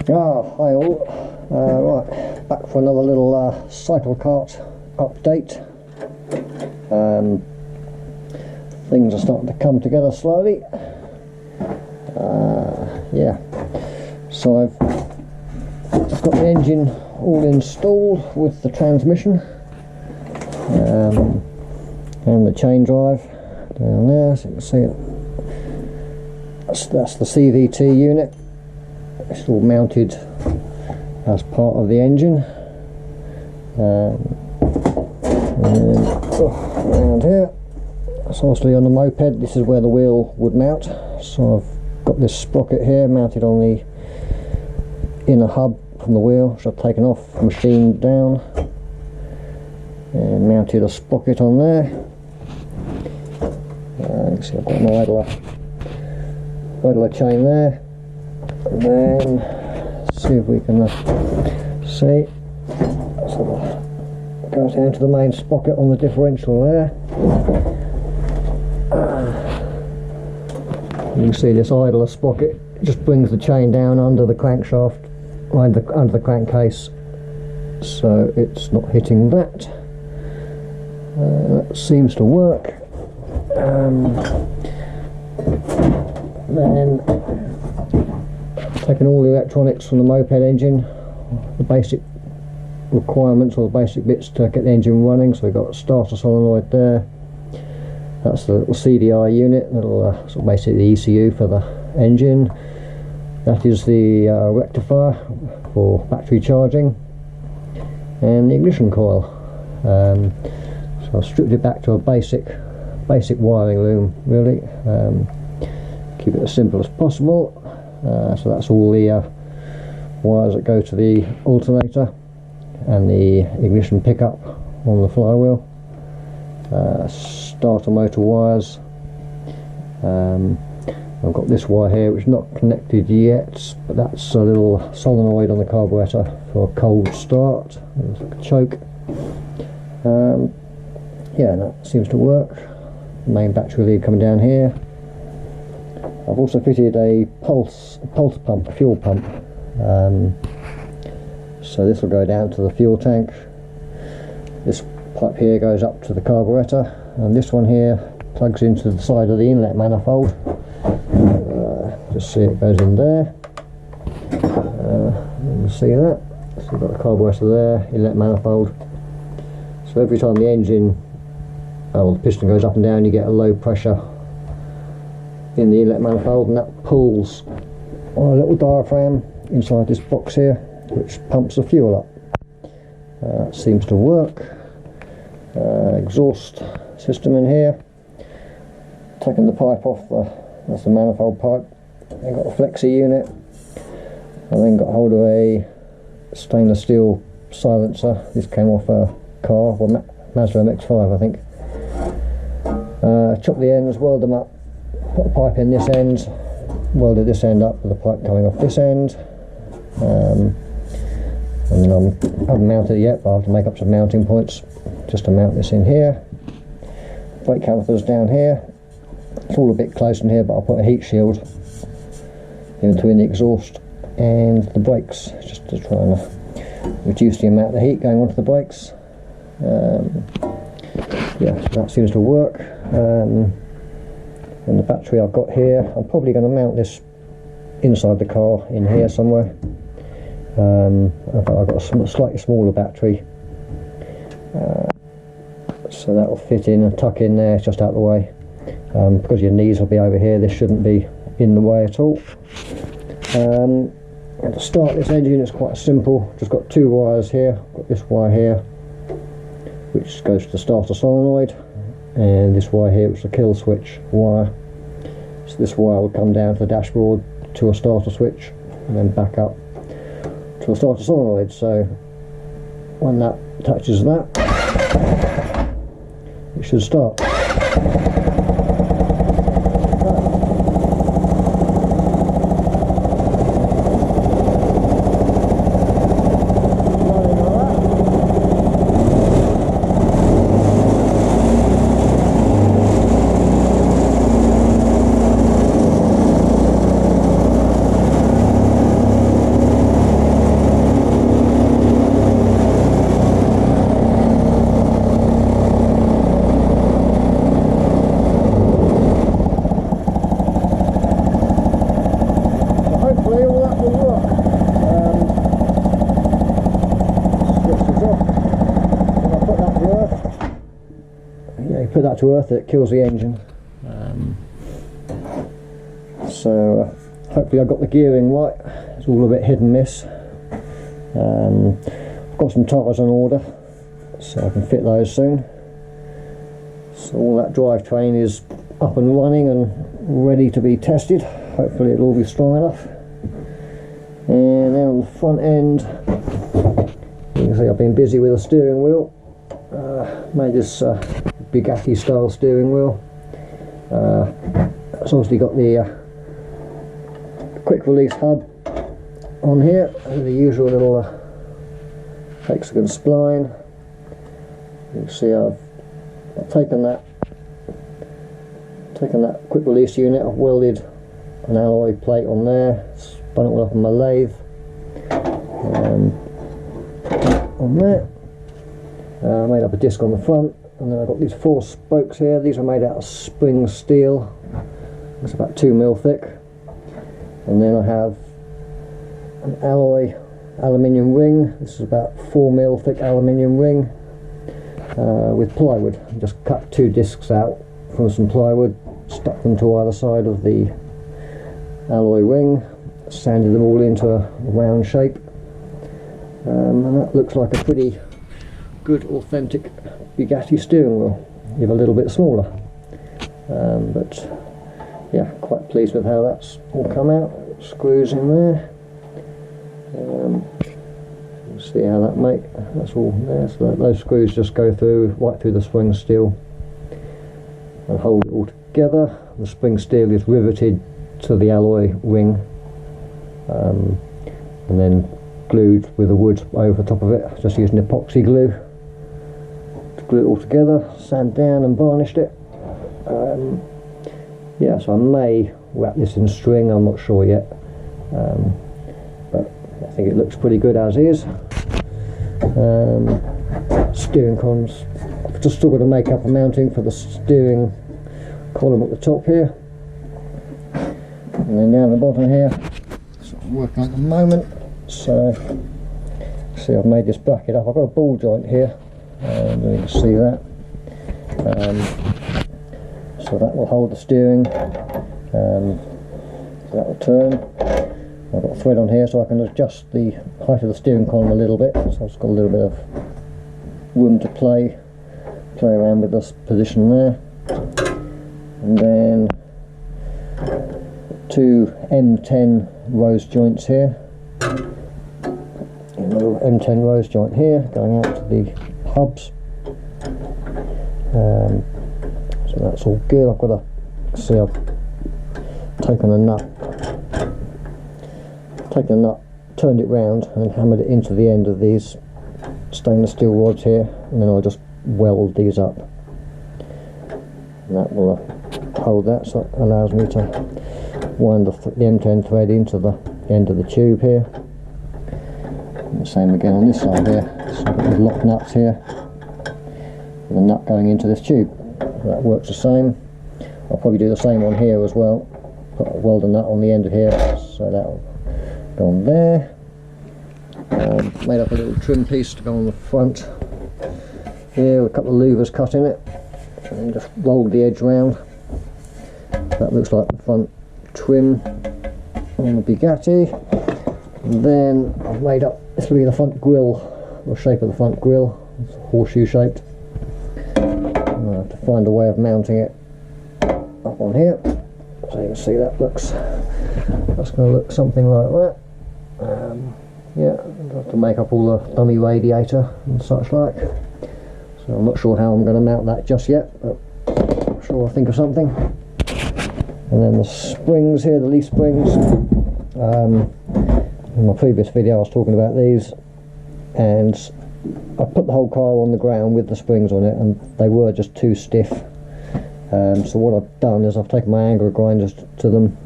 Hi all. Right, back for another little Cyclekart update. Things are starting to come together slowly. Yeah, so I've got the engine all installed with the transmission and the chain drive down there, so you can see it. That's the CVT unit. It's all mounted as part of the engine. And around here, so obviously on the moped, this is where the wheel would mount. So I've got this sprocket here mounted on the inner hub from the wheel, which I've taken off, machined down, and mounted a sprocket on there. You can see I've got an idler chain there. And then see if we can see. So go down to the main sprocket on the differential there. You can see this idler sprocket just brings the chain down under the crankshaft, under the crankcase, so it's not hitting that. That seems to work. Then taking all the electronics from the moped engine, the basic requirements or the basic bits to get the engine running. So we've got a starter solenoid there. That's the little CDI unit, little sort of basically the ECU for the engine. That is the rectifier for battery charging, and the ignition coil. So I've stripped it back to a basic wiring loom, really. Keep it as simple as possible. So that's all the wires that go to the alternator and the ignition pickup on the flywheel. Starter motor wires. I've got this wire here which is not connected yet, but that's a little solenoid on the carburetor for a cold start. There's like a choke. Yeah, that seems to work. The main battery lead coming down here. I've also fitted a pulse pump, a fuel pump. So this will go down to the fuel tank. This pipe here goes up to the carburetor, and this one here plugs into the side of the inlet manifold. Just see it goes in there. You can see that. So you've got the carburetor there, inlet manifold. So every time the engine, the piston goes up and down, you get a low pressure in the inlet manifold, and that pulls on a little diaphragm inside this box here, which pumps the fuel up. That seems to work. Exhaust system in here. Taking the pipe off, that's the manifold pipe. Then got a flexi unit. I then got hold of a stainless steel silencer. This came off a car, well, Mazda MX-5 I think. Chop the ends, weld them up. Put a pipe in this end, welded this end up with the pipe coming off this end, and I haven't mounted it yet, but I have to make up some mounting points just to mount this in here. Brake calipers down here. It's all a bit close in here, but I'll put a heat shield in between the exhaust and the brakes, just to try and reduce the amount of heat going onto the brakes. Yeah, so that seems to work. And the battery I've got here, I'm probably going to mount this inside the car in here somewhere. I've got a slightly smaller battery, so that will fit in and tuck in there, just out of the way. Because your knees will be over here, this shouldn't be in the way at all. And to start this engine, it's quite simple. Just got two wires here. Got this wire here, which goes to the starter solenoid, and this wire here, which is a kill switch wire. So this wire will come down to the dashboard to a starter switch, and then back up to a starter solenoid. So when that touches that, it should start. to earth, it kills the engine. So hopefully I got the gearing right. It's all a bit hit and miss. I've got some tyres on order, so I can fit those soon. So all that drivetrain is up and running and ready to be tested. Hopefully it'll all be strong enough. And then on the front end, you can see I've been busy with the steering wheel. Made this Bugatti style steering wheel. It's obviously got the quick release hub on here, and the usual little hexagon spline. You can see I've taken that quick release unit, I've welded an alloy plate on there, spun it all up on my lathe, on there. Made up a disc on the front, and then I've got these 4 spokes here. These are made out of spring steel. It's about 2 mil thick. And then I have an alloy aluminium ring. This is about 4 mil thick aluminium ring with plywood. I just cut 2 discs out from some plywood, stuck them to either side of the alloy ring, sanded them all into a round shape, and that looks like a pretty good authentic Bugatti steering wheel, if a little bit smaller, but yeah, quite pleased with how that's all come out. Screws in there, see how that that's all there. So those screws just go through right through the spring steel and hold it all together. The spring steel is riveted to the alloy ring, and then glued with the wood over the top of it, just using epoxy glue to glue it all together, sand down and varnished it. Yeah, so I may wrap this in string, I'm not sure yet, but I think it looks pretty good as is. Steering columns, I've just still got to make up a mounting for the steering column at the top here, and then down the bottom here, so I'm working on at the moment. So see, I've made this bracket up. I've got a ball joint here, and you can see that. So that will hold the steering, that will turn. I've got a thread on here so I can adjust the height of the steering column a little bit, so I've just got a little bit of room to play around with this position there. And then 2 M10 rose joints here, another M10 rose joint here going out to the hubs. So that's all good. I've got to see, I've taken a nut, turned it round and hammered it into the end of these stainless steel rods here, and then I'll just weld these up, and that will hold that, so it allows me to wind the M10 thread into the end of the tube here. And the same again on this side here. So I've got these lock nuts here with a nut going into this tube. That works the same. I'll probably do the same on here as well. Put a welder nut on the end of here, so that'll go on there. Made up a little trim piece to go on the front here with a couple of louvers cut in it, and just rolled the edge round. That looks like the front trim on the Bugatti. And then I've made up, this will be the front grille, the shape of the front grille. It's horseshoe shaped. And I have to find a way of mounting it up on here, so you can see that's going to look something like that. Yeah, I'll have to make up all the dummy radiator and such like. So I'm not sure how I'm going to mount that just yet, but I'm sure I'll think of something. And then the springs here, the leaf springs. In my previous video I was talking about these, and I put the whole car on the ground with the springs on it, and they were just too stiff. So what I've done is I've taken my angle grinders to them,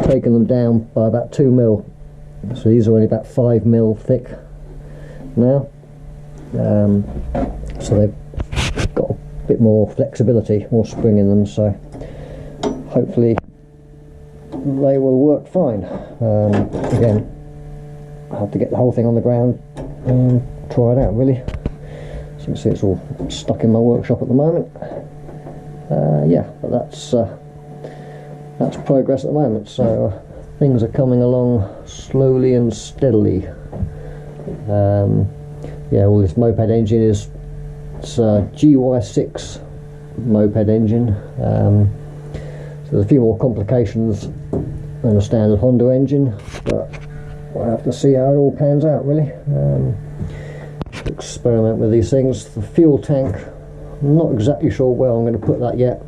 taken them down by about 2 mil. So these are only about 5 mil thick now. So they've got a bit more flexibility, more spring in them, so hopefully they will work fine. Again, I have to get the whole thing on the ground and try it out really. you can see it's all stuck in my workshop at the moment. Yeah, but that's progress at the moment, so things are coming along slowly and steadily. Yeah, all this moped engine is, it's a GY6 moped engine, so there's a few more complications than a standard Honda engine, but we'll have to see how it all pans out, really. Experiment with these things. The fuel tank, I'm not exactly sure where I'm going to put that yet.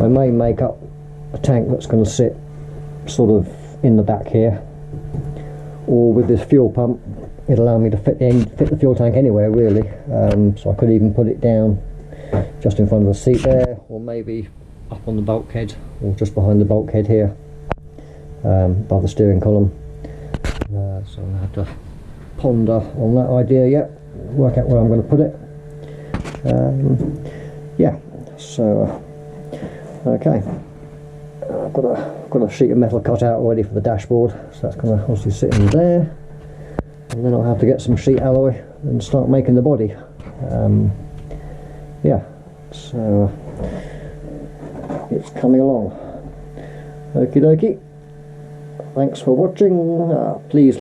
I may make up a tank that's going to sit sort of in the back here, or with this fuel pump it'll allow me to fit the fuel tank anywhere, really. So I could even put it down just in front of the seat there, or maybe up on the bulkhead, or just behind the bulkhead here, above the steering column. So I have to ponder on that idea yet, work out where I'm going to put it. Yeah, so okay, I've got a sheet of metal cut out already for the dashboard, so that's going to obviously sit in there, and then I'll have to get some sheet alloy and start making the body. Yeah, so it's coming along. Okie dokie, thanks for watching. Please